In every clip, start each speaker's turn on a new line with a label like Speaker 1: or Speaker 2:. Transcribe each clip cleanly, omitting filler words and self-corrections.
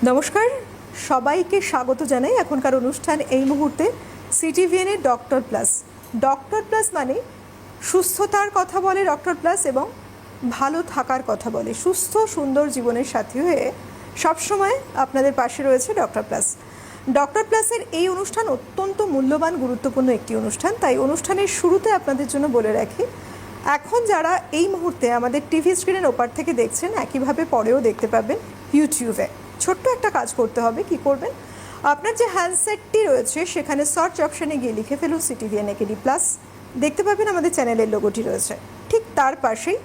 Speaker 1: নমস্কার, সবাইকে স্বাগত জানাই। এখনকার অনুষ্ঠান এই মুহূর্তে সিটিভিএনের ডক্টর প্লাস। ডক্টর প্লাস মানে সুস্থতার কথা বলে ডক্টর প্লাস এবং ভালো থাকার কথা বলে। সুস্থ সুন্দর জীবনের সাথী হয়ে সবসময় আপনাদের পাশে রয়েছে ডক্টর প্লাস। ডক্টর প্লাসের এই অনুষ্ঠান অত্যন্ত মূল্যবান গুরুত্বপূর্ণ একটি অনুষ্ঠান, তাই অনুষ্ঠানের শুরুতে আপনাদের জন্য বলে রাখি, এখন যারা এই মুহূর্তে আমাদের টিভি স্ক্রিনের ওপার থেকে দেখছেন, একইভাবে পরেও দেখতে পাবেন ইউটিউবে। ছোট্ট একটা কাজ করতে হবে। কি করবেন? আপনার যে হ্যান্ডসেটটি রয়েছে সেখানে সার্চ অপশানে গিয়ে লিখে ফেলুন সিটিভিএন একেডি প্লাস। দেখতে পাবেন আমাদের চ্যানেলের লোগোটি রয়েছে, ঠিক তার পাশেই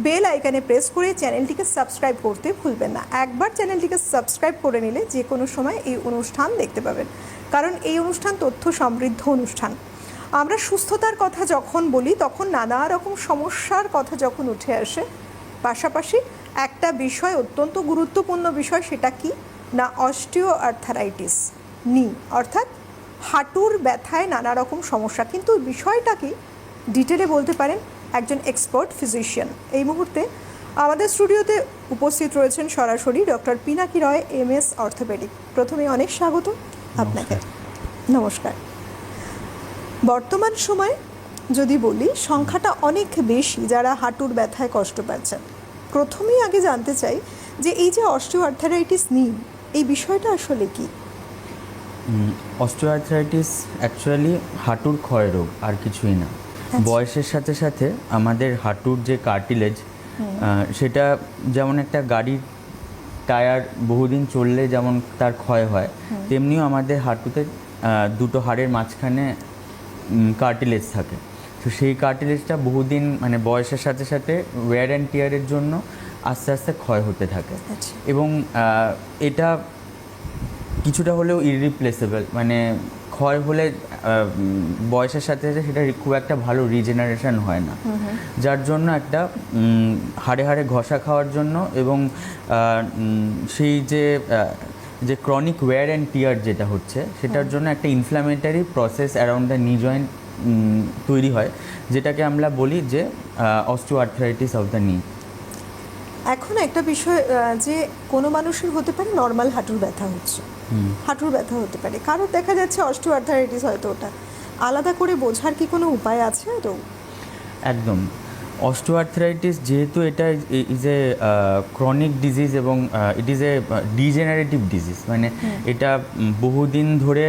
Speaker 1: বেল আইকনে প্রেস করে চ্যানেলটিকে সাবস্ক্রাইব করতে ভুলবেন না। একবার চ্যানেলটিকে সাবস্ক্রাইব করে নিলে যে কোনো সময় এই অনুষ্ঠান দেখতে পাবেন, কারণ এই অনুষ্ঠান তথ্য সমৃদ্ধ অনুষ্ঠান। আমরা সুস্থতার কথা যখন বলি তখন নানা রকম সমস্যার কথা যখন উঠে আসে, পাশাপাশি একটা বিষয় অত্যন্ত গুরুত্বপূর্ণ বিষয়, সেটা কি না অস্টিও আর্থারাইটিস, নি অর্থাৎ হাঁটুর ব্যথায় নানা রকম সমস্যা। কিন্তু বিষয়টা কি ডিটেলে বলতে পারেন একজন এক্সপার্ট ফিজিশিয়ান। এই মুহূর্তে আমাদের স্টুডিওতে উপস্থিত রয়েছেন সরাসরি ডক্টর পিনাকি রয়, MS অর্থোপেডিক। প্রথমে অনেক স্বাগত আপনাকে। নমস্কার। বর্তমান সময়ে যদি বলি সংখ্যাটা অনেক বেশি যারা হাঁটুর ব্যথায় কষ্ট পাচ্ছেন। প্রথমেই আগে জানতে চাই যে এই যে অস্টিওআর্থারাইটিস নিই, এই বিষয়টা আসলে কি?
Speaker 2: অস্টিওআর্থ্রাইটিস অ্যাকচুয়ালি হাঁটুর ক্ষয় রোগ, আর কিছুই না। বয়সের সাথে সাথে আমাদের হাঁটুর যে কার্টিলেজ, সেটা যেমন একটা গাড়ির টায়ার বহুদিন চললে যেমন তার ক্ষয় হয়, তেমনিও আমাদের হাঁটুতে দুটো হাড়ের মাঝখানে কার্টিলেজ থাকে। তো সেই কার্টিলেজটা বহুদিন মানে বয়সের সাথে সাথে ওয়্যার অ্যান্ড টিয়ারের জন্য আস্তে আস্তে ক্ষয় হতে থাকে। এবং এটা কিছুটা হলেও ইররিপ্লেসেবল, মানে ক্ষয় হলে বয়সের সাথে সাথে সেটা খুব একটা ভালো রিজেনারেশন হয় না, যার জন্য একটা হাড়ে হাড়ে ঘষা খাওয়ার জন্য এবং সেই যে ক্রনিক ওয়্যার অ্যান্ড টিয়ার যেটা হচ্ছে সেটার জন্য একটা ইনফ্ল্যামেটারি প্রসেস অ্যারাউন্ড দ্য নি জয়েন্ট তৈরি হয়, যেটাকে আমরা বলি যে অস্টিওআর্থ্রাইটিস অফ দ্য নি।
Speaker 1: এখন একটা বিষয় যে কোনো মানুষের হতে পারে নর্মাল হাঁটুর ব্যথা হচ্ছে, হাঁটুর ব্যথা হতে পারে, কারোর দেখা যাচ্ছে অস্টিওআর্থারাইটিস, হয়তো ওটা আলাদা করে বোঝার কি কোনো উপায় আছে আদৌ?
Speaker 2: একদম। অস্টিওআর্থ্রাইটিস যেহেতু এটা ইজ এ ক্রনিক ডিজিজ এবং it is a degenerative disease, মানে এটা বহুদিন ধরে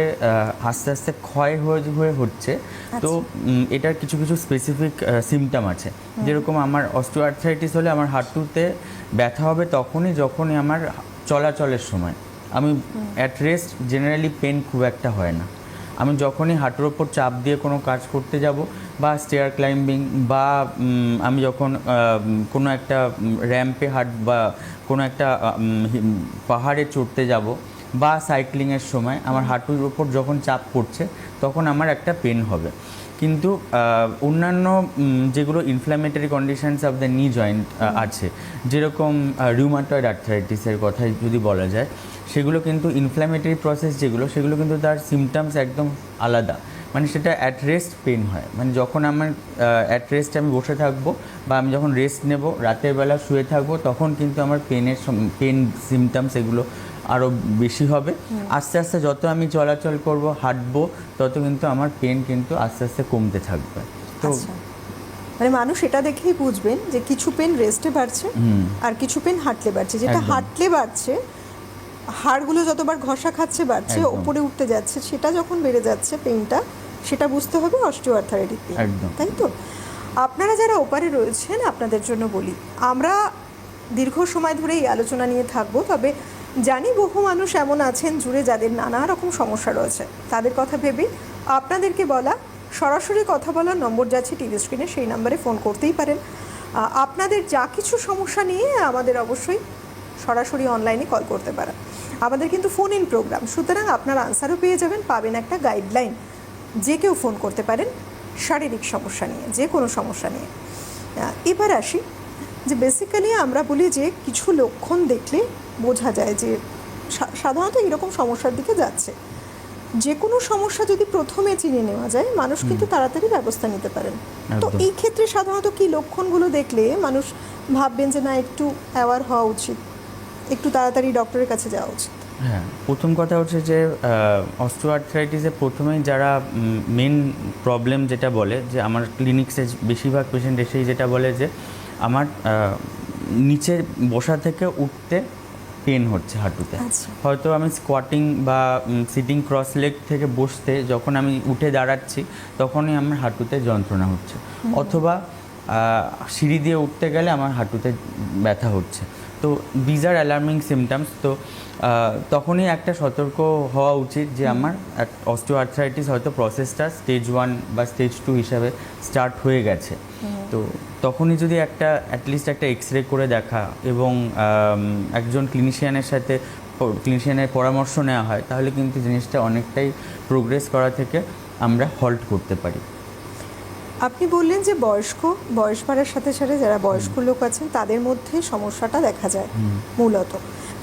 Speaker 2: আস্তে আস্তে ক্ষয় হয়ে হচ্ছে। তো এটার কিছু কিছু স্পেসিফিক সিমটম আছে। যেরকম আমার অস্টিওআর্থ্রাইটিস হলে আমার হাঁটুতে ব্যথা হবে যখনই আমার চলাচলের সময়। আমি অ্যাট রেস্ট জেনারেলি পেন খুব একটা হয় না। আমি যখনই হাঁটুর ওপর চাপ দিয়ে কোনো কাজ করতে যাব, বা স্টেয়ার ক্লাইম্বিং, বা আমি যখন কোনো একটা র্যাম্পে বা কোনো একটা পাহাড়ে চড়তে যাব, বা সাইক্লিংয়ের সময় আমার হাঁটুর ওপর যখন চাপ পড়ছে তখন আমার একটা পেন হবে। কিন্তু অন্যান্য যেগুলো ইনফ্ল্যামেটরি কন্ডিশনস অফ দ্য নি জয়েন্ট আছে, যেরকম রিউমাটয়েড আর্থ্রাইটিসের কথাই যদি বলা যায়, সেগুলো কিন্তু ইনফ্ল্যামেটরি প্রসেস সেগুলো কিন্তু তার সিমটমস একদম আলাদা। মানে সেটা অ্যাট রেস্ট পেন হয়, মানে যখন আমার অ্যাট রেস্ট আমি বসে থাকবো বা আমি যখন রেস্ট নেব, রাতের বেলা শুয়ে থাকবো, তখন কিন্তু আমার পেন সিমটমস এগুলো আরও বেশি হবে। আস্তে আস্তে যত আমি চলাচল করব, হাঁটবো, তত কিন্তু আমার পেন কিন্তু আস্তে আস্তে কমতে থাকবে। তো
Speaker 1: মানে মানুষ এটা দেখেই বুঝবেন যে কিছু পেন রেস্টে বাড়ছে আর কিছু পেন হাঁটলে বাড়ছে। যেটা হাঁটলে বাড়ছে, হাড়গুলো যতবার ঘষা খাচ্ছে বাড়ছে, উপরে উঠতে যাচ্ছে, সেটা যখন বেড়ে যাচ্ছে পেনটা, সেটা বুঝতে হবে অস্টিওআর্থারাইটিস পেন, তাই তো? আপনারা যারা ওপারে রয়েছেন আপনাদের জন্য বলি, আমরা দীর্ঘ সময় ধরে এই আলোচনা নিয়ে থাকবো, তবে জানি বহু মানুষ এমন আছেন জুড়ে যাদের নানা রকম সমস্যা রয়েছে। তাদের কথা ভেবেই আপনাদেরকে বলা, সরাসরি কথা বলার নম্বর যাচ্ছে টিভি স্ক্রিনে, সেই নম্বরে ফোন করতেই পারেন। আপনাদের যা কিছু সমস্যা নিয়ে আমাদের অবশ্যই সরাসরি অনলাইনে কল করতে পারেন। আমাদের কিন্তু ফোন ইন প্রোগ্রাম, সুতরাং আপনার আনসারও পেয়ে যাবেন, পাবেন একটা গাইডলাইন। যে কেউ ফোন করতে পারেন শারীরিক সমস্যা নিয়ে, যে কোনো সমস্যা নিয়ে। এবার আসি যে বেসিক্যালি আমরা বলি যে কিছু লক্ষণ দেখলে বোঝা যায় যে সাধারণত এরকম সমস্যার দিকে যাচ্ছে। যে কোনো সমস্যা যদি প্রথমে চিনে নেওয়া যায়, মানুষ কিন্তু তাড়াতাড়ি ব্যবস্থা নিতে পারেন। তো এই ক্ষেত্রে সাধারণত কি লক্ষণগুলো দেখলে মানুষ ভাববেন যে না, একটু অ্যাওয়ার হওয়া উচিত, একটু তাড়াতাড়ি ডক্টরের কাছে যাওয়া উচিত?
Speaker 2: হ্যাঁ, প্রথম কথা হচ্ছে যে অস্টিওআর্থ্রাইটিসে প্রথমেই যারা মেন প্রবলেম যেটা বলে যে আমার ক্লিনিক্সে বেশিরভাগ পেশেন্ট এসেই যেটা বলে যে আমার নিচে বসা থেকে উঠতে পেন হচ্ছে হাঁটুতে।
Speaker 1: আচ্ছা।
Speaker 2: হয়তো আমি স্কোয়াটিং বা সিটিং ক্রস লেগ থেকে বসতে যখন আমি উঠে দাঁড়াচ্ছি তখনই আমার হাঁটুতে যন্ত্রণা হচ্ছে, অথবা সিঁড়ি দিয়ে উঠতে গেলে আমার হাঁটুতে ব্যথা হচ্ছে। তো দিজ আর অ্যালার্মিং সিমটমস। তো তখনই একটা সতর্ক হওয়া উচিত যে আমার অস্টিওআর্থ্রাইটিস হয়তো প্রসেসটা স্টেজ 1 বা স্টেজ 2 হিসাবে স্টার্ট হয়ে গেছে। তো তখনই যদি একটা অ্যাটলিস্ট একটা এক্সরে করে দেখা এবং একজন ক্লিনিশিয়ানের পরামর্শ নেওয়া হয়, তাহলে কিন্তু জিনিসটা অনেকটাই প্রোগ্রেস করা থেকে আমরা হল্ট করতে পারি।
Speaker 1: আপনি বললেন যে বয়স বাড়ার সাথে সাথে যারা বয়স্ক লোক আছেন তাদের মধ্যে সমস্যাটা দেখা যায় মূলত,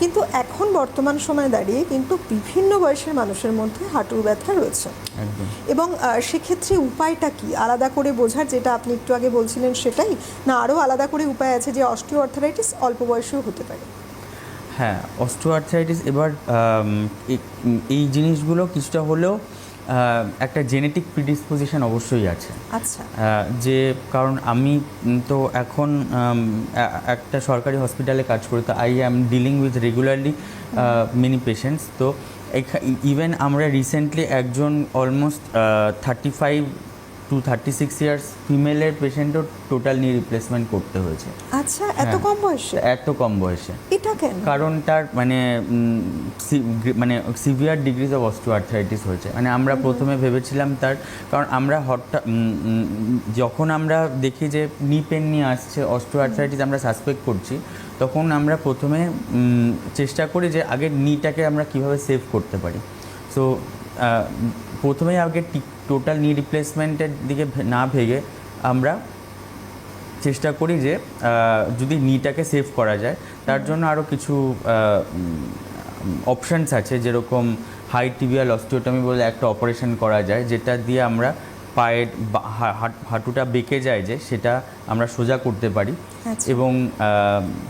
Speaker 1: কিন্তু এখন বর্তমান সময়ে দাঁড়িয়ে কিন্তু বিভিন্ন বয়সের মানুষের মধ্যে হাঁটুর ব্যথা রয়েছে।
Speaker 2: একদম।
Speaker 1: এবং সেক্ষেত্রে উপায়টা কি আলাদা করে বোঝার, যেটা আপনি একটু আগে বলছিলেন সেটাই, না আরও আলাদা করে উপায় আছে যে অস্টিওআর্থ্রাইটিস অল্প বয়সেও হতে পারে?
Speaker 2: হ্যাঁ, অস্টিওআর্থ্রাইটিস এবার এই জিনিসগুলো কিছুটা হলেও একটা জেনেটিক প্রিডিসপোজিশন অবশ্যই আছে।
Speaker 1: আচ্ছা।
Speaker 2: যে কারণ আমি তো এখন একটা সরকারি হসপিটালে কাজ করি, তো I am dealing with regularly many patients. তো ইভেন আমরা রিসেন্টলি একজন অলমোস্ট 35 to 36 ইয়ার্স ফিমেলের পেশেন্টও টোটাল নি রিপ্লেসমেন্ট করতে হয়েছে।
Speaker 1: আচ্ছা, এত কম বয়সে?
Speaker 2: এত কম বয়সে।
Speaker 1: এটা কেন?
Speaker 2: কারণ তার মানে সিভিয়ার ডিগ্রিজ অফ অস্টিওআর্থ্রাইটিস হয়েছে। মানে আমরা প্রথমে ভেবেছিলাম কারণ আমরা যখন আমরা দেখি যে নি পেন নিয়ে আসছে, অস্টিওআর্থ্রাইটিস আমরা সাসপেক্ট করছি, তখন আমরা প্রথমে চেষ্টা করি যে আগে নিটাকে আমরা কিভাবে সেভ করতে পারি। সো প্রথমেই আগে টোটাল নি রিপ্লেসমেন্টের দিকে না ভেগে আমরা চেষ্টা করি যে যদি নিটাকে সেভ করা যায়, তার জন্য আরও কিছু অপশানস আছে, যেরকম হাই টিবিয়াল অস্টিওটমি বলে একটা অপারেশন করা যায়, যেটা দিয়ে আমরা পায়ের হাঁটুটা বেঁকে যায় যে সেটা আমরা সোজা করতে পারি। এবং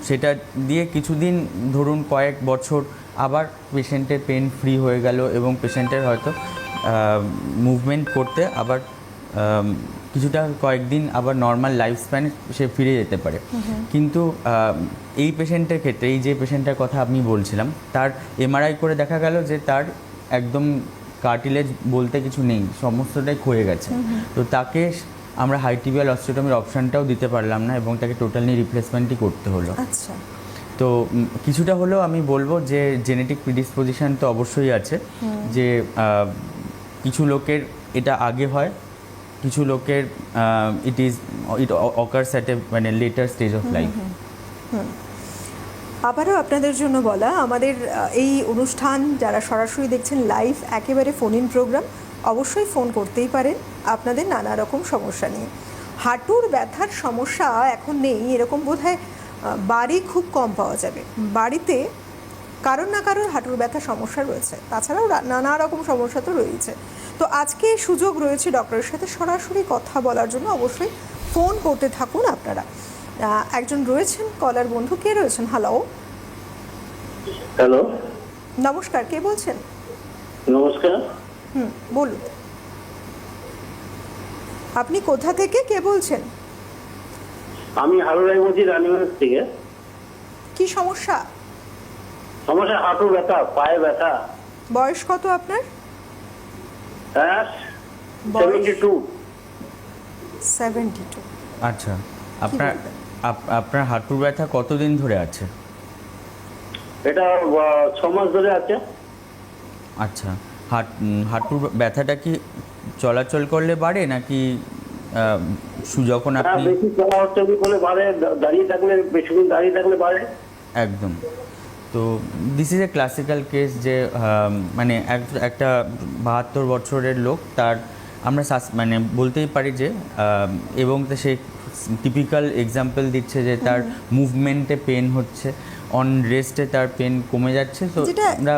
Speaker 2: সেটা দিয়ে কিছুদিন, ধরুন কয়েক বছর, আবার পেশেন্টের পেন ফ্রি হয়ে গেল এবং পেশেন্টের হয়তো মুভমেন্ট করতে আবার কিছুটা কয়েকদিন আবার নর্মাল লাইফ স্প্যানে সে ফিরে যেতে পারে। কিন্তু এই পেশেন্টের ক্ষেত্রে, এই যে পেশেন্টের কথা আমি বলছিলাম, তার এমআরআই করে দেখা গেল যে তার একদম কার্টিলেজ বলতে কিছু নেই, সমস্তটাই ক্ষয়ে গেছে। তো তাকে আমরা হাই টিবিয়াল অস্টিওটমির অপশানটাও দিতে পারলাম না এবং তাকে টোটালি রিপ্লেসমেন্টই করতে হলো।
Speaker 1: আচ্ছা।
Speaker 2: তো কিছুটা হলেও আমি বলবো যে জেনেটিক প্রিডিসপোজিশন তো অবশ্যই আছে, যে কিছু লোকের এটা আগে হয়, কিছু লোকের ইট অকার্স অ্যাট এ মানে লেটার স্টেজ অফ লাইফ।
Speaker 1: আবারও আপনাদের জন্য বলা, আমাদের এই অনুষ্ঠান যারা সরাসরি দেখছেন লাইভ, একেবারে ফোন ইন প্রোগ্রাম, অবশ্যই ফোন করতেই পারেন আপনাদের নানা রকম সমস্যা নিয়ে। হাঁটুর ব্যথার সমস্যা এখন নেই এরকম বোধহয় বাড়ি খুব কম পাওয়া যাবে। বাড়িতে কারোর না কারোর হাঁটুর ব্যথার সমস্যা রয়েছে, তাছাড়াও নানা রকম সমস্যা তো রয়েছে। তো আজকে সুযোগ রয়েছে ডক্টরের সাথে সরাসরি কথা বলার জন্য, অবশ্যই ফোন করতে থাকুন আপনারা। একজন রয়েছেন কলার বন্ধু, কে রয়েছেন?
Speaker 3: হ্যালো,
Speaker 1: নমস্কার, কে বলছেন?
Speaker 3: নমস্কার।
Speaker 1: বলুন, আপনি কোথা থেকে কে বলছেন?
Speaker 3: আমি হারুরাইমতি রানীগঞ্জ থেকে।
Speaker 1: কি সমস্যা?
Speaker 3: সমস্যা হাঁটু ব্যথা, পায়ে ব্যথা।
Speaker 1: বয়স কত আপনার?
Speaker 3: হ্যাঁ, 72।
Speaker 1: 72।
Speaker 2: আচ্ছা, আপনার হাঁটুর ব্যথা কতদিন ধরে আছে?
Speaker 3: এটা 6 মাস ধরে আছে।
Speaker 2: আচ্ছা, হাঁটুর ব্যথাটা কি চলাচল করলে বাড়ে নাকি যখন আপনি
Speaker 3: বেশি চলা হচ্ছে বলে বাড়ে, দাঁড়িয়ে থাকলে, বেশিক্ষণ দাঁড়িয়ে থাকলে বাড়ে?
Speaker 2: একদম। তো this is a classical case, যে মানে একটা 72 বছরের লোক, তার আমরা মানে বলতেই পারি যে এবং সে টিপিক্যাল এক্সাম্পল দিচ্ছে যে তার মুভমেন্টে পেন হচ্ছে, অন রেস্টে তার পেন কমে যাচ্ছে। তো আমরা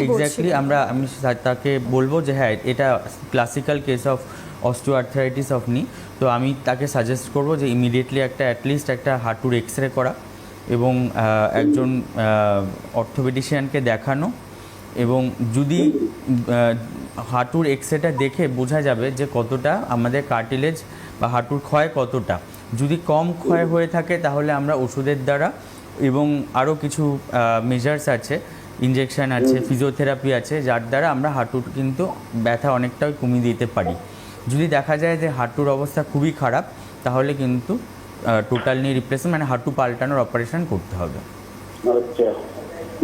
Speaker 2: এক্স্যাক্টলি আমি তাকে বলবো যে হ্যাঁ, এটা classical case of osteoarthritis of নি। তো আমি তাকে সাজেস্ট করব যে ইমিডিয়েটলি অ্যাটলিস্ট একটা হাঁটুর এক্সরে করা এবং একজন অর্থোপেডিশিয়ানকে দেখানো এবং যদি হাঁটুর এক্সরেটা দেখে বোঝা যাবে যে কতটা আমাদের কার্টিলেজ বা হাঁটুর ক্ষয় কতটা। যদি কম ক্ষয় হয়ে থাকে তাহলে আমরা ওষুধের দ্বারা এবং আরও কিছু মেজার্স আছে, ইনজেকশন আছে, ফিজিওথেরাপি আছে, যার দ্বারা আমরা হাঁটুর কিন্তু ব্যথা অনেকটাই কমিয়ে দিতে পারি। যদি দেখা যায় যে হাঁটুর অবস্থা খুবই খারাপ তাহলে কিন্তু টোটাল নি রিপ্লেসমেন্ট মানে হাঁটু পাল্টানোর অপারেশন করতে হবে।
Speaker 3: আচ্ছা,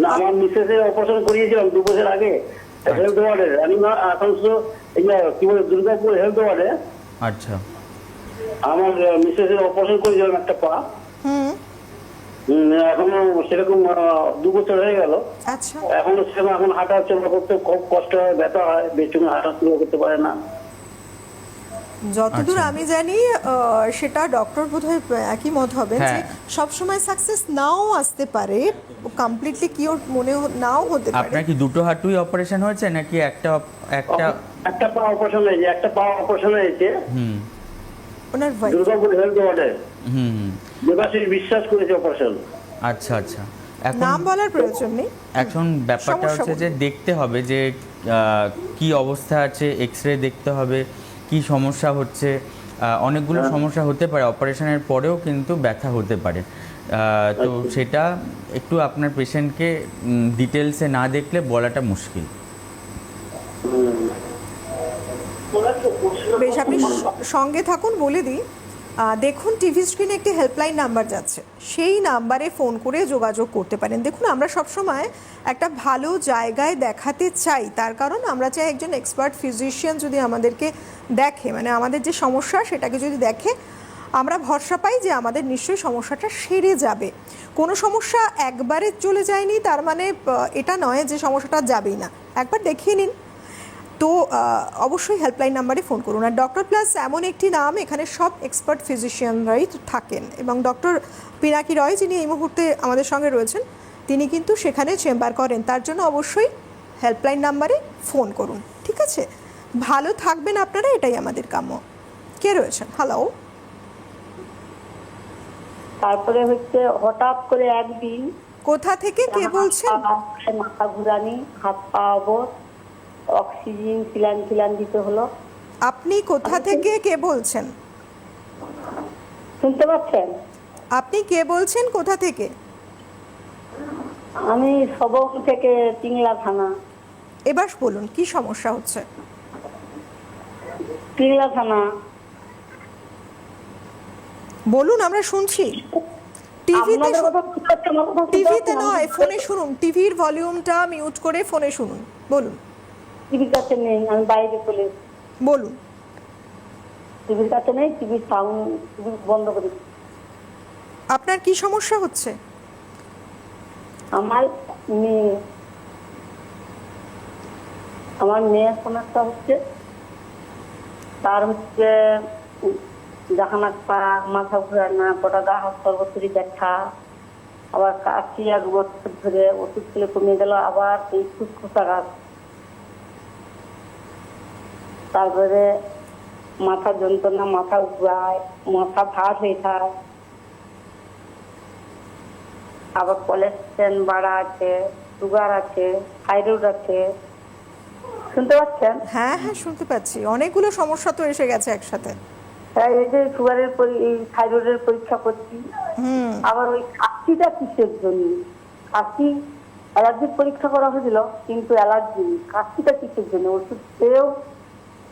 Speaker 3: না আমার মিসেসের অপারেশন করিয়েছিলাম 2 বছর আগে হেলথ ওয়ার্ডে, আমি এখন তো এই কি বলে দুর্গাপুর হেলথ ওয়ার্ডে।
Speaker 2: আচ্ছা,
Speaker 3: আমার মিসেসের অপারেশন করেছিলাম একটা পা।
Speaker 1: হুম,
Speaker 3: এখনো সেরকম 2 বছর হয়ে গেল,
Speaker 1: আচ্ছা।
Speaker 3: এখনো সেরকম এখন হাঁটা চলা করতে খুব কষ্ট হয়, ব্যথা হয়, বেশি হাঁটা চলা করতে পারে না।
Speaker 1: যতদূর
Speaker 2: আচ্ছা।
Speaker 1: আমি জানি সেটা ডক্টর বোধহয় একই মত হবেন যে
Speaker 2: হ্যাঁ।
Speaker 1: সবসময় সাকসেস নাও আসতে পারে, কমপ্লিটলি কিওর নাও হতে পারে।
Speaker 2: আপনার কি দুটো হাঁটুই অপারেশন হয়েছে নাকি একটা?
Speaker 3: একটা পা অপারেশন হয়েছে, একটা পা অপারেশন হয়েছে
Speaker 2: হুম
Speaker 1: ওনার ভাই
Speaker 3: দুর্গাপুর হেলথ ওয়ার্ডে।
Speaker 2: হুম
Speaker 3: দেবাশিস বিশ্বাস করেছে অপারেশন।
Speaker 2: আচ্ছা আচ্ছা। এখন
Speaker 1: নাম বলার প্রয়োজন নেই।
Speaker 2: এখন ব্যাপারটা
Speaker 1: সমস্যা
Speaker 2: হচ্ছে যে দেখতে হবে যে কি অবস্থা আছে, এক্সরে দেখতে হবে কি সমস্যা হচ্ছে। অনেকগুলো সমস্যা হতে পারে, অপারেশনের পরেও কিন্তু ব্যথা হতে পারে। তো সেটা একটু আপনার পেশেন্টকে ডিটেলসে না দেখলে বলাটা মুশকিল।
Speaker 1: বেশ, আপনি সঙ্গে থাকুন, বলে দিই। দেখুন টিভি স্ক্রিনে একটি হেল্পলাইন নাম্বার যাচ্ছে, সেই নাম্বারে ফোন করে যোগাযোগ করতে পারেন। দেখুন আমরা সবসময় একটা ভালো জায়গায় দেখাতে চাই, তার কারণ আমরা চাই একজন এক্সপার্ট ফিজিশিয়ান যদি আমাদেরকে দেখে, মানে আমাদের যে সমস্যা সেটাকে যদি দেখে, আমরা ভরসা পাই যে আমাদের নিশ্চয়ই সমস্যাটা সেরে যাবে। কোনো সমস্যা একবারে চলে যায়নি তার মানে এটা নয় যে সমস্যাটা যাবেই না, একবার দেখিয়ে নিন। তো অবশ্যই হেল্পলাইন নাম্বারে ফোন করুন। আর ডক্টর প্লাস এমন একটি নাম, এখানে সব এক্সপার্ট ফিজিশিয়ানরাই থাকেন, এবং ডক্টর পিনাকি রয় যিনি এই মুহূর্তে আমাদের সঙ্গে রয়েছেন তিনি কিন্তু সেখানে চেম্বার করেন, তার জন্য অবশ্যই হেল্পলাইন নাম্বারে ফোন করুন। ঠিক আছে, ভালো থাকবেন আপনারা, এটাই আমাদের কাম্য। কে রয়েছেন? হ্যালো।
Speaker 4: তারপরে হচ্ছে হঠাৎ করে একদিন
Speaker 1: কোথা থেকে কে বলছেন?
Speaker 4: মাথা ঘুরানি, হাত পা অবশ, অক্সিজেন সিলান দিতে হলো।
Speaker 1: আপনি কোথা থেকে কে বলছেন?
Speaker 4: শুনতে পাচ্ছেন?
Speaker 1: আপনি কে বলছেন, কোথা থেকে?
Speaker 4: আমি সবং থেকে, পিংলা থানা।
Speaker 1: এবার বলুন কি সমস্যা হচ্ছে।
Speaker 4: পিংলা থানা।
Speaker 1: বলুন, আমরা শুনছি।
Speaker 4: আপনাদের কথা বুঝতে পারছি, আমার কথা শুনতে
Speaker 1: টিভিতে
Speaker 4: পাচ্ছেন?
Speaker 1: নয়, ফোনে শুনুন। টিভির ভলিউমটা মিউট করে ফোনে শুনুন। বলুন
Speaker 4: টিভির কাছে নেই, আমি বাইরে চলে এসেছি।
Speaker 1: বলুন।
Speaker 4: টিভির কাছে নেই, টিভির সাউন্ড বন্ধ করে দিচ্ছি।
Speaker 1: আপনার কি সমস্যা হচ্ছে?
Speaker 4: আমার মেয়ের সমস্যা হচ্ছে, তার হচ্ছে জাহানাত পা, মাথা ঘুরানো, গোটা গা হাত সর্বশরীর ব্যথা, আবার কাশি 1 বছর ধরে, ওষুধ খেলে কমে গেল, আবার এই ফুসফুসা গাছ, তারপরে মাথা যন্ত্রণা, মাথা ঘুরায়, মাথা ভার হয়ে থাকে, আবার কোলেস্ট্রল বাড়া আছে, সুগার আছে, থাইরয়েড আছে। শুনতে পাচ্ছেন?
Speaker 1: হ্যাঁ হ্যাঁ, শুনতে পাচ্ছি। অনেকগুলো সমস্যা তো এসে গেছে একসাথে।
Speaker 4: তাই এই যে সুগারের থাইরয়েডের পরীক্ষা করছি। আবার ওই কাশিটা কিসের জন্য? কাশি অ্যালার্জির পরীক্ষা করা হয়েছিল, কিন্তু অ্যালার্জি কাশিটা কিসের জন্য? ওষুধ খেয়েও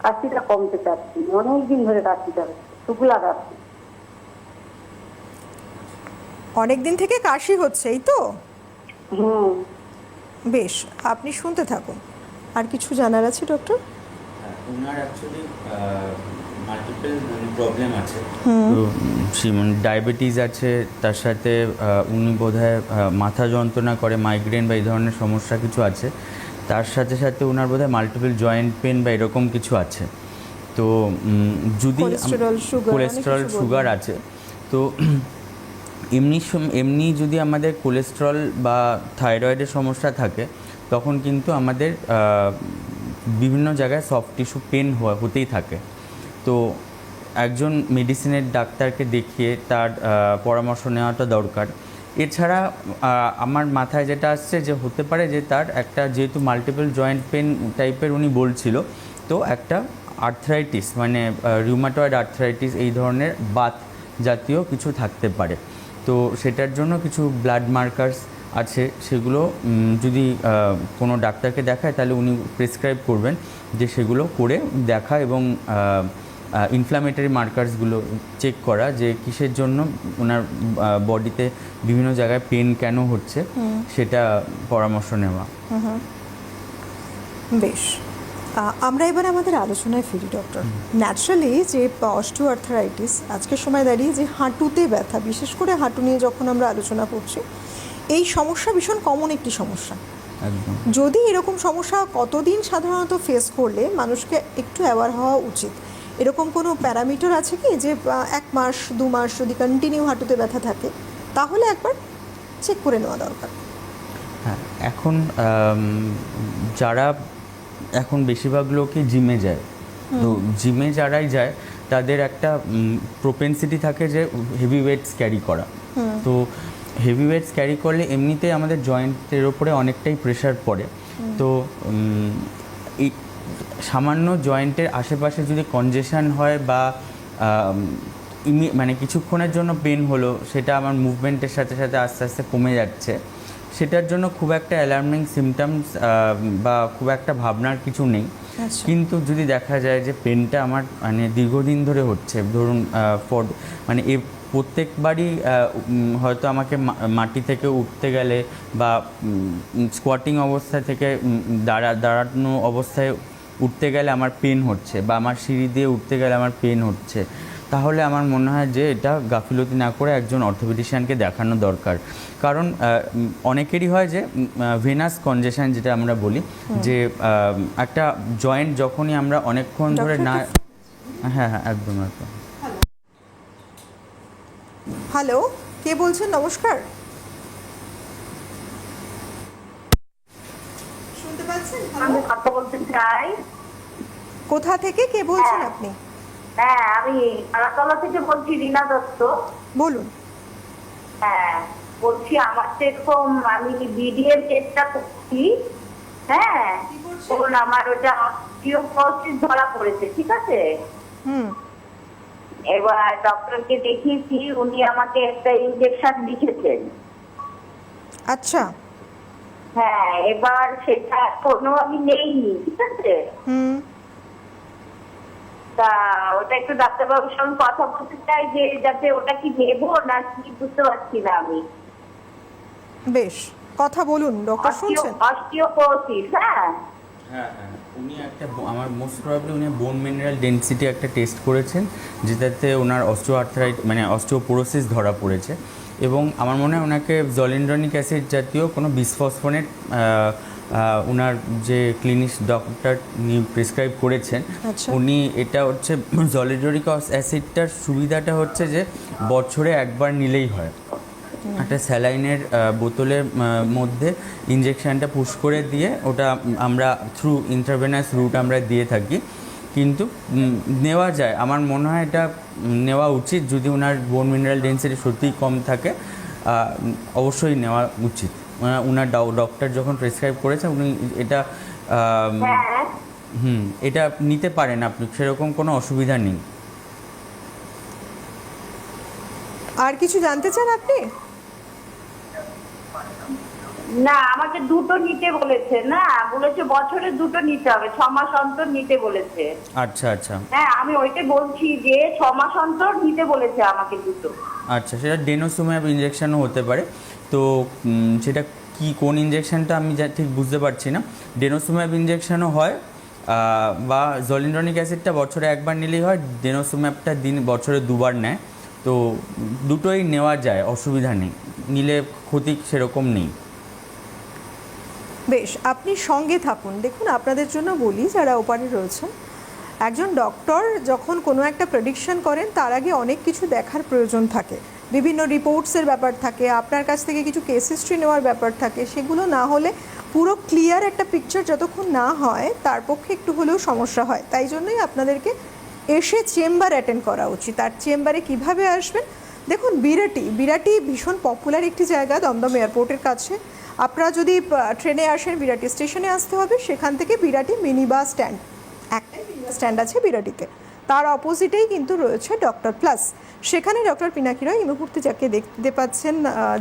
Speaker 4: কাশিটা কমতে চাচ্ছি, অনেকদিন ধরে কাশিটা শুকলা কাশি।
Speaker 1: অনেক দিন থেকে কাশি হচ্ছে, এই তো? বেশ, আপনি শুনতে থাকুন। আর কিছু জানার আছে ডক্টর?
Speaker 2: ওনার অ্যাকচুয়ালি মাল্টিপল প্রবলেম আছে। তো ডায়াবেটিস আছে, তার সাথে উনি বোধহয় মাথা যন্ত্রণা করে, মাইগ্রেন বা এই ধরনের সমস্যা কিছু আছে। তার সাথে সাথে ওনার বোধহয় মাল্টিপল জয়েন্ট পেন বা এরকম কিছু আছে। তো যদি কোলেস্টেরল সুগার আছে, তো এমনি যদি আমাদের কোলেস্টেরল বা থাইরয়েডের সমস্যা থাকে তখন কিন্তু আমাদের বিভিন্ন জায়গায় সফট টিস্যু পেন হতেই থাকে। তো একজন মেডিসিনের ডাক্তারকে দেখিয়ে তার পরামর্শ নেওয়াটা দরকার। এছাড়া আমার মাথায় যেটা আসছে যে হতে পারে যে তার একটা, যেহেতু মাল্টিপল জয়েন্ট পেন টাইপের উনি বলছিল, তো একটা আর্থ্রাইটিস মানে রিউমাটয়েড আর্থ্রাইটিস এই ধরনের বাত জাতীয় কিছু থাকতে পারে। তো সেটার জন্য কিছু ব্লাড মার্কার্স আছে, সেগুলো যদি কোনো ডাক্তারকে দেখায় তাহলে উনি প্রেসক্রাইব করবেন যে সেগুলো করে দেখা এবং ইনফ্ল্যামেটরি মার্কার্সগুলো চেক করা, যে কিসের জন্য ওনার বডিতে বিভিন্ন জায়গায় পেন কেন হচ্ছে সেটা পরামর্শ নেওয়া।
Speaker 1: বেশ, আমরা এবার আমাদের আলোচনায় ফিরি ডক্টর। ন্যাচারালি যে অস্টিওআর্থ্রাইটিস আজকের সময় দাঁড়িয়ে যে হাঁটুতে ব্যথা, বিশেষ করে হাঁটু নিয়ে যখন আমরা আলোচনা করছি, এই সমস্যা ভীষণ কমন একটি সমস্যা।
Speaker 2: একদম।
Speaker 1: যদি এরকম সমস্যা কতদিন সাধারণত ফেস করলে মানুষকে একটু অ্যাওয়ার হওয়া উচিত? এরকম কোনো প্যারামিটার আছে কি যে 1 মাস 2 মাস যদি কন্টিনিউ হাঁটুতে ব্যথা থাকে তাহলে একবার চেক করে নেওয়া দরকার?
Speaker 2: হ্যাঁ, এখন যারা এখন বেশিরভাগ লোকই জিমে যায়, তো জিমে যারাই যায় তাদের একটা প্রোপেন্সিটি থাকে যে হেভি ওয়েটস ক্যারি করা। তো হেভি ওয়েটস ক্যারি করলে এমনিতেই আমাদের জয়েন্টের ওপরে অনেকটাই প্রেশার পড়ে। তো এই সামান্য জয়েন্টের আশেপাশে যদি কনজেশন হয় বা মানে কিছুক্ষণের জন্য পেন হলো, সেটা আমার মুভমেন্টের সাথে সাথে আস্তে আস্তে কমে যাচ্ছে, সেটার জন্য খুব একটা অ্যালার্মিং সিমটমস বা খুব একটা ভাবনার কিছু নেই। কিন্তু যদি দেখা যায় যে পেনটা আমার মানে দীর্ঘদিন ধরে হচ্ছে, ধরুন মানে এ প্রত্যেকবারই হয়তো আমাকে মাটি থেকে উঠতে গেলে বা স্কোয়াটিং অবস্থা থেকে দাঁড়ানো অবস্থায় উঠতে গেলে আমার পেন হচ্ছে, বা আমার সিঁড়ি দিয়ে উঠতে গেলে আমার পেন হচ্ছে, তাহলে আমার মনে হয় যে এটা গাফিলতি না করে একজন অর্থোপেডিশিয়ানকে দেখানো দরকার। কারণ অনেকেরই হয় যে ভেনাস কনজেশন যেটা আমরা বলি, যে একটা জয়েন্ট যখনই আমরা অনেকক্ষণ ধরে না। হ্যাঁ হ্যাঁ, একদম একদম।
Speaker 1: হ্যালো, কে বলছেন? নমস্কার, শুনতে পাচ্ছেন?
Speaker 4: আমি কথা বলতে চাই।
Speaker 1: কোথা থেকে কে বলছেন আপনি?
Speaker 4: হ্যাঁ, আমি আড়াতলা থেকে বলছি, রীনা দত্ত।
Speaker 1: বলুন।
Speaker 4: হ্যাঁ, বলছি আমার তো এরকম, আমি বিডিএর টেস্টটা করছি। হ্যাঁ, বলুন, আমার ওটা অস্টিওপোরোসিস ধরা পড়েছে, ঠিক আছে? এবার ডক্টরকে দেখিয়েছি, উনি আমাকে একটা ইনজেকশন লিখেছেন।
Speaker 1: আচ্ছা।
Speaker 4: হ্যাঁ, এবার সেটা এখনো আমি নেইনি, ঠিক আছে? তা ওটা একটু ডাক্তারবাবুর সঙ্গে কথা বলতে চাই যে যাতে ওটা কি নেবো না কি, বুঝতে পারছি না আমি।
Speaker 1: বেশ, কথা বলুন ডক্টর, শুনছেন?
Speaker 4: অস্টিওপোরোসিস। হ্যাঁ
Speaker 2: হ্যাঁ হ্যাঁ, উনি একটা আমার মোস্ট প্রবাবলি উনি বোন মিনারেল ডেনসিটি একটা টেস্ট করেছেন, যেটাতে ওনার মানে অস্টিওপোরোসিস ধরা পড়েছে, এবং আমার মনে হয় ওনাকে জলিন্ড্রনিক অ্যাসিড জাতীয় কোনো বিসফসফোনেট ওনার যে ক্লিনিক ডক্টর প্রেসক্রাইব করেছেন। উনি এটা হচ্ছে জলিন্ড্রনিক অ্যাসিডটার সুবিধাটা হচ্ছে যে বছরে একবার নিলেই হয়। একটা স্যালাইনের বোতলের মধ্যে ইনজেকশানটা পুশ করে দিয়ে ওটা আমরা থ্রু ইন্টারভেনাস রুট আমরা দিয়ে থাকি, কিন্তু নেওয়া যায়। আমার মনে হয় এটা নেওয়া উচিত, যদি ওনার বোন মিনারেল ডেনসিটি সত্যিই কম থাকে অবশ্যই নেওয়া উচিত। ওনার ডক্টর যখন প্রেসক্রাইব করেছে উনি এটা এটা নিতে পারেন আপনি, সেরকম কোনো অসুবিধা নেই।
Speaker 1: আর কিছু জানতে চান আপনি?
Speaker 4: না, আমাকে দুটো নিতে বলেছে। না, বলেছে বছরে দুটো নিতে হবে, 6 মাস অন্তর নিতে বলেছে।
Speaker 2: আচ্ছা আচ্ছা।
Speaker 4: হ্যাঁ, আমি ওইটা বলছি যে 6 মাস অন্তর নিতে বলেছে আমাকে দুটো।
Speaker 2: আচ্ছা, সেটা ডেনোসুম্যাব ইনজেকশনও হতে পারে। তো সেটা কি কোন ইনজেকশনটা আমি ঠিক বুঝতে পারছি না। ডেনোসুম্যাব ইনজেকশনও হয়, বা জলিন্ড্রনিক অ্যাসিডটা বছরে একবার নিলেই হয়, ডেনোসুম্যাবটা বছরে 2 বার নেয়। তো দুটোই নেওয়া যায়, অসুবিধা নেই, নিলে ক্ষতি সেরকম নেই।
Speaker 1: বেশ, আপনি সঙ্গে থাকুন। দেখুন, আপনাদের জন্য বলি যারা ওপারে রয়েছেন, একজন ডক্টর যখন কোনো একটা প্রেডিকশন করেন তার আগে অনেক কিছু দেখার প্রয়োজন থাকে, বিভিন্ন রিপোর্টসের ব্যাপার থাকে, আপনার কাছ থেকে কিছু কেস হিস্ট্রি নেওয়ার ব্যাপার থাকে। সেগুলো না হলে পুরো ক্লিয়ার একটা পিকচার যতক্ষণ না হয় তার পক্ষে একটু হলেও সমস্যা হয়। তাই জন্যই আপনাদেরকে এসে চেম্বার অ্যাটেন্ড করা উচিত। আর চেম্বারে কিভাবে আসবেন? দেখুন বিরাটি ভীষণ পপুলার একটি জায়গা দমদম এয়ারপোর্টের কাছে। আপনারা যদি ট্রেনে আসেন বিরাটি স্টেশনে আসতে হবে, সেখান থেকে বিরাটি মিনি বাস স্ট্যান্ড, একটাই মিনি বাস স্ট্যান্ড আছে বিরাটিতে, তার অপোজিটেই কিন্তু রয়েছে ডক্টর প্লাস। সেখানে ডক্টর পিনাকি রায় এই মুহূর্তে যাকে দেখতে পাচ্ছেন,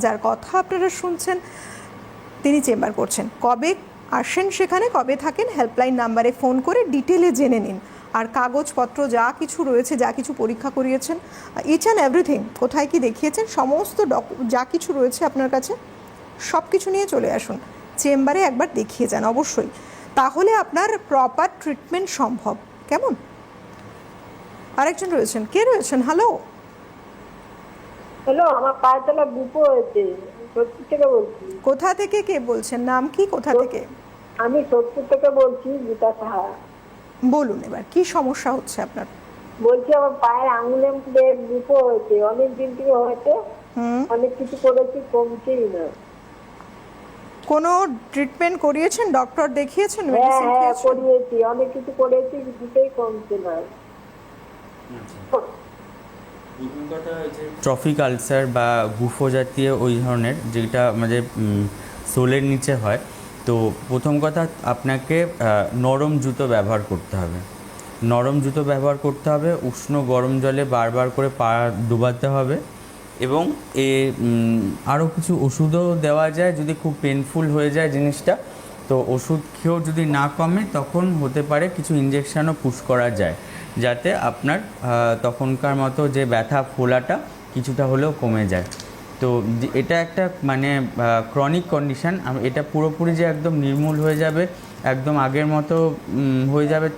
Speaker 1: যার কথা আপনারা শুনছেন, তিনি চেম্বার করছেন। কবে আসেন সেখানে, কবে থাকেন, হেল্পলাইন নাম্বারে ফোন করে ডিটেলে জেনে নিন। আর কাগজপত্র যা কিছু রয়েছে, যা কিছু পরীক্ষা করিয়েছেন, ইচ অ্যান্ড এভরিথিং, কোথায় কি দেখিয়েছেন, সমস্ত যা কিছু রয়েছে আপনার কাছে সব কিছু নিয়ে চলে আসুন চেম্বারে, একবার দেখিয়ে যান অবশ্যই, তাহলে আপনার প্রপার ট্রিটমেন্ট সম্ভব। কেমন? আরেকজন রয়েছেন, কে রয়েছেন? হ্যালো,
Speaker 4: হ্যালো, আমার পায়ের তলা বুকো হয়েছে, সত্যি থেকে বলছি।
Speaker 1: কোথা থেকে কে বলছেন, নাম কি, কোথা থেকে?
Speaker 4: আমি সত্যি থেকে বলছি, গীতা সাহা।
Speaker 1: বলুন এবার কি সমস্যা হচ্ছে আপনার?
Speaker 4: বলছি আমার পায়ের আঙুলের মধ্যে বুকো হয়েছে, অনেক দিন থেকে হয়েছে, অনেক কিছু করেছি, কমছেই না।
Speaker 1: কোনো ট্রিটমেন্ট করিয়েছেন, ডক্টর দেখিয়েছেন,
Speaker 4: হ্যাঁ
Speaker 1: মেডিসিন
Speaker 4: হ্যাঁ
Speaker 1: খেয়েছেন?
Speaker 4: করিয়েছি, অনেক কিছু করেছি, কিছুতেই কমছে না।
Speaker 2: ট্রফিক আলসার বা গুফো জাতীয় ওই ধরনের, যেটা আমাদের সোলের নিচে হয়, তো প্রথম কথা আপনাকে নরম জুতো ব্যবহার করতে হবে। নরম জুতো ব্যবহার করতে হবে, উষ্ণ গরম জলে বারবার করে পা ডুবাতে হবে, এবং আরও কিছু ওষুধও দেওয়া যায় যদি খুব পেনফুল হয়ে যায় জিনিসটা। তো ওষুধ খেয়েও যদি না কমে, তখন হতে পারে কিছু ইঞ্জেকশানও পুশ করা যায়, যাতে আপনার তখনকার মতো যে ব্যথা ফোলাটা কিছুটা হলেও কমে যায়। তো এটা একটা মানে ক্রনিক কন্ডিশান, এটা পুরোপুরি যে একদম নির্মূল হয়ে যাবে, একদম আগের মতো হয়ে যাবে,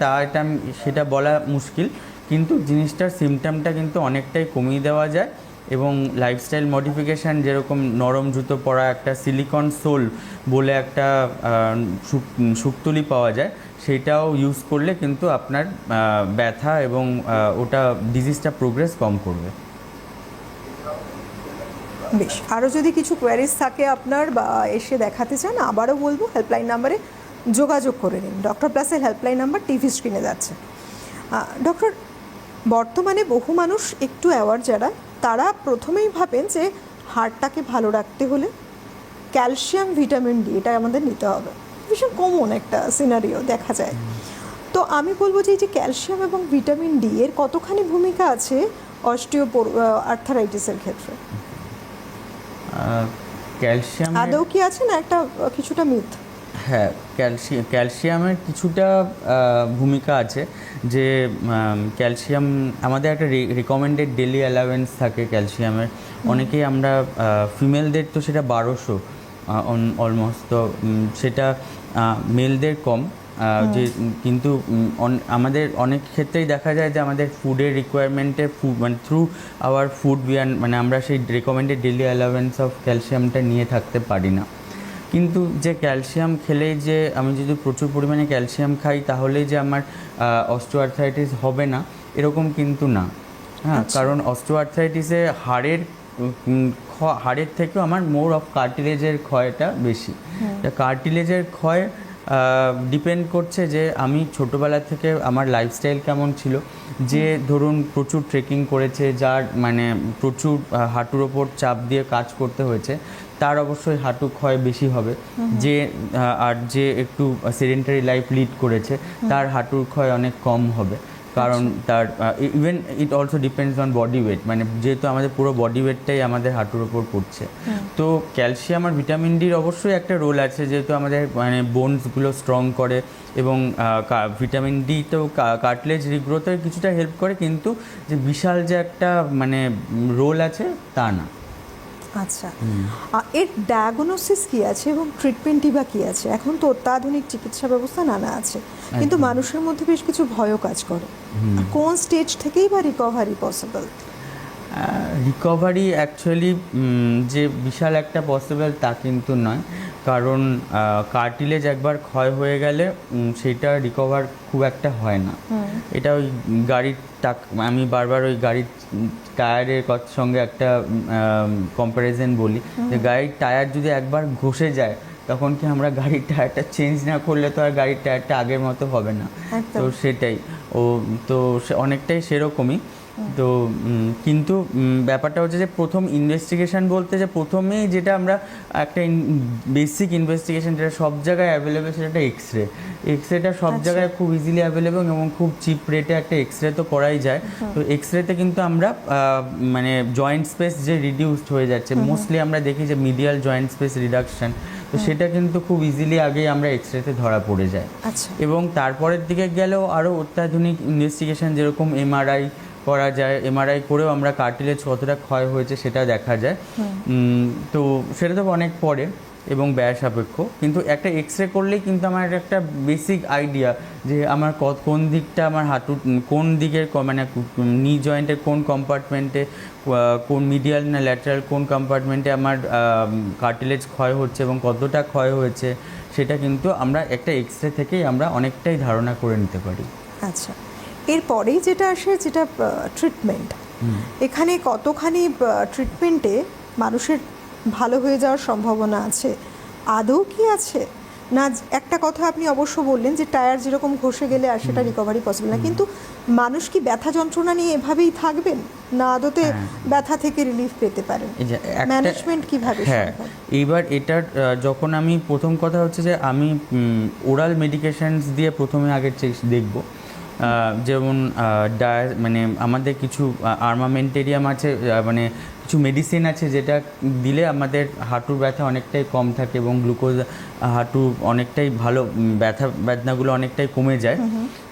Speaker 2: সেটা বলা মুশকিল, কিন্তু জিনিসটার সিমটমটা কিন্তু অনেকটাই কমিয়ে দেওয়া যায়। এবং লাইফস্টাইল মডিফিকেশান, যেরকম নরম জুতো পরা, একটা সিলিকন সোল বলে একটা শুকতুলি পাওয়া যায়, সেটাও ইউজ করলে কিন্তু আপনার ব্যথা এবং ওটা ডিজিজটা প্রোগ্রেস কম করবে।
Speaker 1: বেশ, আরও যদি কিছু কোয়ারিজ থাকে আপনার বা এসে দেখাতে চান, আবারও বলবো হেল্পলাইন নাম্বারে যোগাযোগ করে নিন। ডক্টর প্লাসের হেল্পলাইন নাম্বার টিভি স্ক্রিনে যাচ্ছে। ডক্টর, বর্তমানে বহু মানুষ একটু অ্যাওয়ার যারা, তারা প্রথমেই ভাবেন যে হাড়টাকে ভালো রাখতে হলে ক্যালসিয়াম, ভিটামিন ডি এটা আমাদের নিতে হবে, ভীষণ কমন একটা সিনারিও দেখা যায়। তো আমি বলবো যে এই যে ক্যালসিয়াম এবং ভিটামিন ডি এর কতখানি ভূমিকা আছে আর্থারাইটিসের ক্ষেত্রে?
Speaker 2: ক্যালসিয়াম
Speaker 1: আদৌ কি আছে না একটা কিছুটা মিথ?
Speaker 2: হ্যাঁ, ক্যালসিয়ামের কিছুটা ভূমিকা আছে, যে ক্যালসিয়াম আমাদের একটা রিকমেন্ডেড ডেলি অ্যালাওয়েন্স থাকে ক্যালসিয়ামের। অনেকেই আমরা ফিমেলদের তো সেটা 1200 অলমোস্ট, তো সেটা মেলদের কম, যে কিন্তু আমাদের অনেক ক্ষেত্রেই দেখা যায় যে আমাদের ফুডের রিকোয়ারমেন্টে মানে থ্রু আওয়ার ফুড মানে আমরা সেই রিকমেন্ডেড ডেলি অ্যালাওয়েন্স অফ ক্যালসিয়ামটা নিয়ে থাকতে পারি না। কিন্তু যে ক্যালসিয়াম খেলেই যে আমি যদি প্রচুর পরিমাণে ক্যালসিয়াম খাই তাহলেই যে আমার অস্টিওআর্থ্রাইটিস হবে না, এরকম কিন্তু না। হ্যাঁ, কারণ অস্টিওআর্থ্রাইটিসে হাড়ের থেকেও আমার মোর অফ কার্টিলেজের ক্ষয়টা বেশি। কার্টিলেজের ক্ষয় ডিপেন্ড করছে যে আমি ছোটোবেলা থেকে আমার লাইফস্টাইল কেমন ছিল। যে ধরুন প্রচুর ট্রেকিং করেছে, যার মানে প্রচুর হাঁটুর ওপর চাপ দিয়ে কাজ করতে হয়েছে, তার অবশ্যই হাঁটু ক্ষয় বেশি হবে। আর যে একটু সেডেন্টারি লাইফ লিড করেছে, তার হাঁটুর ক্ষয় অনেক কম হবে, কারণ তার even it also depends on body weight, মানে যেহেতু আমাদের পুরো বডি ওয়েটটাই আমাদের হাঁটুর ওপর পড়ছে। তো ক্যালসিয়াম আর ভিটামিন ডির অবশ্যই একটা রোল আছে, যেহেতু আমাদের মানে বোনসগুলো স্ট্রং করে, এবং ভিটামিন ডি তো কার্টিলেজ রিগ্রোথের কিছুটা হেল্প করে, কিন্তু যে বিশাল যে একটা মানে রোল আছে তা না।
Speaker 1: আচ্ছা, এর ডায়াগনোসিস কি আছে এবং ট্রিটমেন্টই বা কী আছে? এখন তো অত্যাধুনিক চিকিৎসা ব্যবস্থা নানা আছে, কিন্তু মানুষের মধ্যে বেশ কিছু ভয়ও কাজ করে। কোন স্টেজ থেকেই বা রিকভারি পসিবল?
Speaker 2: রিকভারি অ্যাকচুয়ালি যে বিশাল একটা পসিবল তা কিন্তু নয়, কারণ কার্টিলেজ একবার ক্ষয় হয়ে গেলে সেটা রিকভার খুব একটা হয় না। এটা ওই গাড়ির আমি বারবার ওই গাড়ির টায়ারের সঙ্গে একটা কম্প্যারিজন বলি, যে গাড়ির টায়ার যদি একবার ঘষে যায় তখন কি আমরা গাড়ির টায়ারটা চেঞ্জ না করলে তো আর গাড়ির টায়ারটা আগের মতো হবে না।
Speaker 1: একদম।
Speaker 2: তো সেটাই তো অনেকটাই সেরকমই। তো কিন্তু ব্যাপারটা হচ্ছে যে প্রথম ইনভেস্টিগেশন বলতে যে প্রথমেই যেটা আমরা একটা বেসিক ইনভেস্টিগেশন যেটা সব জায়গায় অ্যাভেলেবেল সেটা একটা এক্সরেটা সব জায়গায় খুব ইজিলি অ্যাভেলেবেল এবং খুব চিপ রেটে একটা এক্সরে তো করাই যায়। তো এক্সরেতে কিন্তু আমরা মানে জয়েন্ট স্পেস যে রিডিউসড হয়ে যাচ্ছে, মোস্টলি আমরা দেখি যে মিডিয়াল জয়েন্ট স্পেস রিডাকশন, তো সেটা কিন্তু খুব ইজিলি আগেই আমরা এক্সরেতে ধরা পড়ে যায়।
Speaker 1: আচ্ছা।
Speaker 2: এবং তারপরের দিকে গেলেও আরও অত্যাধুনিক ইনভেস্টিগেশন যেরকম এমআরআই করা যায়, এমআরআই করেও আমরা কার্টিলেজ কতটা ক্ষয় হয়েছে সেটা দেখা যায়। তো সেটা তো অনেক পরে এবং ব্যয় সাপেক্ষ, কিন্তু একটা এক্সরে করলেই কিন্তু আমার একটা বেসিক আইডিয়া যে আমার কোন দিকটা আমার হাঁটু কোন দিকের মানে নি জয়েন্টের কোন কম্পার্টমেন্টে, কোন মিডিয়াল না ল্যাটারাল কোন কম্পার্টমেন্টে আমার কার্টিলেজ ক্ষয় হচ্ছে এবং কতটা ক্ষয় হয়েছে সেটা কিন্তু আমরা একটা এক্সরে থেকেই আমরা অনেকটাই ধারণা করে নিতে পারি।
Speaker 1: আচ্ছা, এরপরেই যেটা আসে যেটা ট্রিটমেন্ট, এখানে কতখানি ট্রিটমেন্টে মানুষের ভালো হয়ে যাওয়ার সম্ভাবনা আছে, আদৌ কি আছে না? একটা কথা আপনি অবশ্য বললেন যে টায়ার যেরকম ঘষে গেলে আর সেটা রিকভারি পসিবল না, কিন্তু মানুষ কি ব্যথা যন্ত্রণা নিয়ে এভাবেই থাকবেন না আদতে ব্যথা থেকে রিলিফ পেতে পারেন? ম্যানেজমেন্ট কিভাবে সম্ভব?
Speaker 2: এইবার এটার যখন আমি প্রথম কথা হচ্ছে যে আমি ওরাল মেডিকেশনস দিয়ে প্রথমে আগে দেখব, যেমন মানে আমাদের কিছু আর্মামেন্টেরিয়াম আছে, মানে কিছু মেডিসিন আছে যেটা দিলে আমাদের হাঁটুর ব্যথা অনেকটাই কম থাকে এবং গ্লুকোজ হাঁটু অনেকটাই ভালো ব্যথাগুলো অনেকটাই কমে যায়।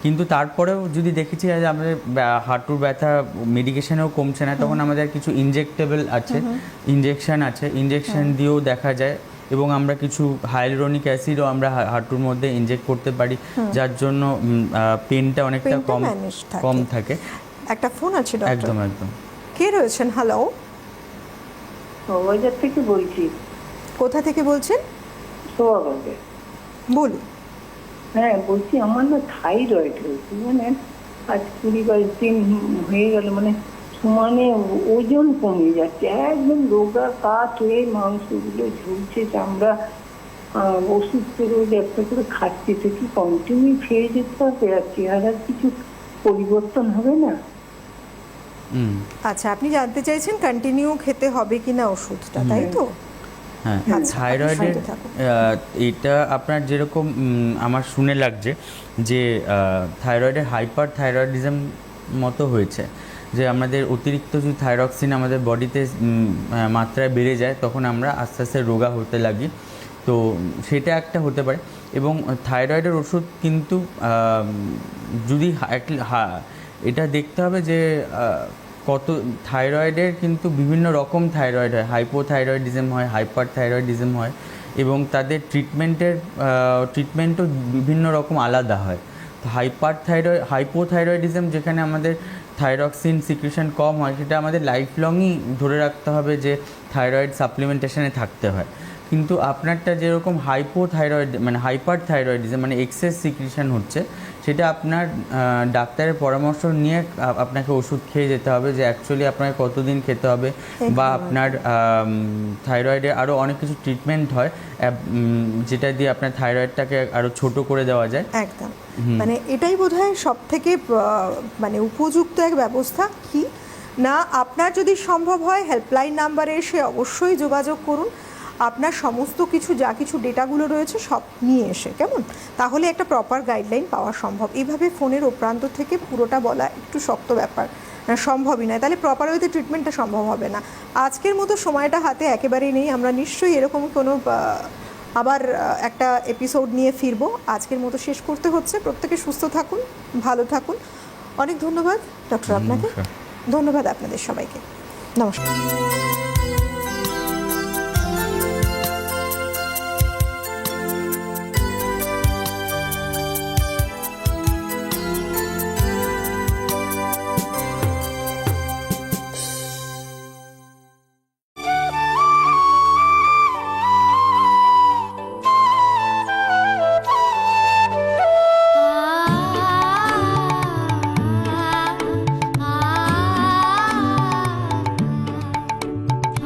Speaker 2: কিন্তু তারপরেও যদি দেখেছি যে আমাদের হাঁটুর ব্যথা মেডিকেশনেও কমছে না, তখন আমাদের কিছু ইনজেক্টেবল আছে, ইনজেকশন দিয়েও দেখা যায় এবং আমরা কিছু হাইলুরোনিক অ্যাসিডও আমরা হাঁটুর মধ্যে ইনজেক্ট করতে পারি, যার জন্য পেনটা অনেকটা কম থাকে।
Speaker 1: একটা ফোন আছে ডক্টর।
Speaker 2: একদম।
Speaker 1: কে রয়েছেন? হ্যালো,
Speaker 4: ওইজার থেকে বলছি।
Speaker 1: কোথা থেকে বলছেন?
Speaker 4: সোয়াগঞ্জে।
Speaker 1: বলুন।
Speaker 4: হ্যাঁ বলছি, আমার না থাইরয়েড হয়েছে, মানে আজ 20-22 দিন হয়ে গেল, মানে সমানে ওজন কমে যাচ্ছে, একদম রোগা কাঠ হয়ে মাংসগুলো ঝুলছে, চামড়া, ওষুধ তো রোজ একটা করে খাচ্ছি, তো কি কন্টিনিউ খেয়ে যেতে হবে? আর চেহারার কিছু পরিবর্তন হবে না?
Speaker 1: আচ্ছা, আপনি জানতে চাইছেন কন্টিনিউ খেতে হবে কিনা ওষুধটা, তাই তো?
Speaker 2: হ্যাঁ, থাইরয়েডের এটা আপনার যেরকম আমার শুনে লাগছে যে থাইরয়েডের হাইপার থাইরয়েডিজম মতো হয়েছে, যে আমাদের অতিরিক্ত যদি থাইরক্সিন আমাদের বডিতে মাত্রায় বেড়ে যায় তখন আমরা আস্তে আস্তে রোগা হতে লাগি। তো সেটা একটা হতে পারে। এবং থাইরয়েডের ওষুধ কিন্তু যদি এটা দেখতে হবে যে কত থাইরয়েডের কিন্তু বিভিন্ন রকম থাইরয়েড হয়, হাইপোথাইরয়েডিজম হয়, হাইপার থাইরয়েডিজম হয় এবং তাদের ট্রিটমেন্টও বিভিন্ন রকম আলাদা হয়। তো হাইপোথাইরয়েডিজম যেখানে আমাদের থাইরক্সিন সিক্রেশন কম হয়, সেটা আমাদের লাইফ লংই ধরে রাখতে হবে যে থাইরয়েড সাপ্লিমেন্টেশনে থাকতে হয়। কিন্তু আপনারটা যেরকম হাইপোথাইরয়েড মানে হাইপার থাইরয়েডিজম মানে এক্সেস সিক্রেশন হচ্ছে, সেটা আপনার ডাক্তারের পরামর্শ নিয়ে আপনাকে ওষুধ খেয়ে যেতে হবে যে অ্যাকচুয়ালি আপনাকে কতদিন খেতে হবে, বা আপনার থাইরয়েডের আরও অনেক কিছু ট্রিটমেন্ট হয় যেটা দিয়ে আপনার থাইরয়েডটাকে আরও ছোট করে দেওয়া যায়।
Speaker 1: একদম, মানে এটাই বোধহয় সব থেকে মানে উপযুক্ত এক ব্যবস্থা কি না। আপনার যদি সম্ভব হয় হেল্পলাইন নাম্বারে এসে অবশ্যই যোগাযোগ করুন, আপনার সমস্ত কিছু যা কিছু ডেটাগুলো রয়েছে সব নিয়ে এসে, কেমন, তাহলে একটা প্রপার গাইডলাইন পাওয়া সম্ভব। এইভাবে ফোনের প্রান্ত থেকে পুরোটা বলা একটু শক্ত ব্যাপার, সম্ভবই নয়, তাহলে প্রপার ওয়েতে ট্রিটমেন্টটা সম্ভব হবে না। আজকের মতো সময়টা হাতে একেবারেই নেই, আমরা নিশ্চয়ই এরকম কোনো আবার একটা এপিসোড নিয়ে ফিরবো। আজকের মতো শেষ করতে হচ্ছে। প্রত্যেকে সুস্থ থাকুন, ভালো থাকুন। অনেক ধন্যবাদ ডক্টর আপনাকে, ধন্যবাদ আপনাদের সবাইকে, নমস্কার।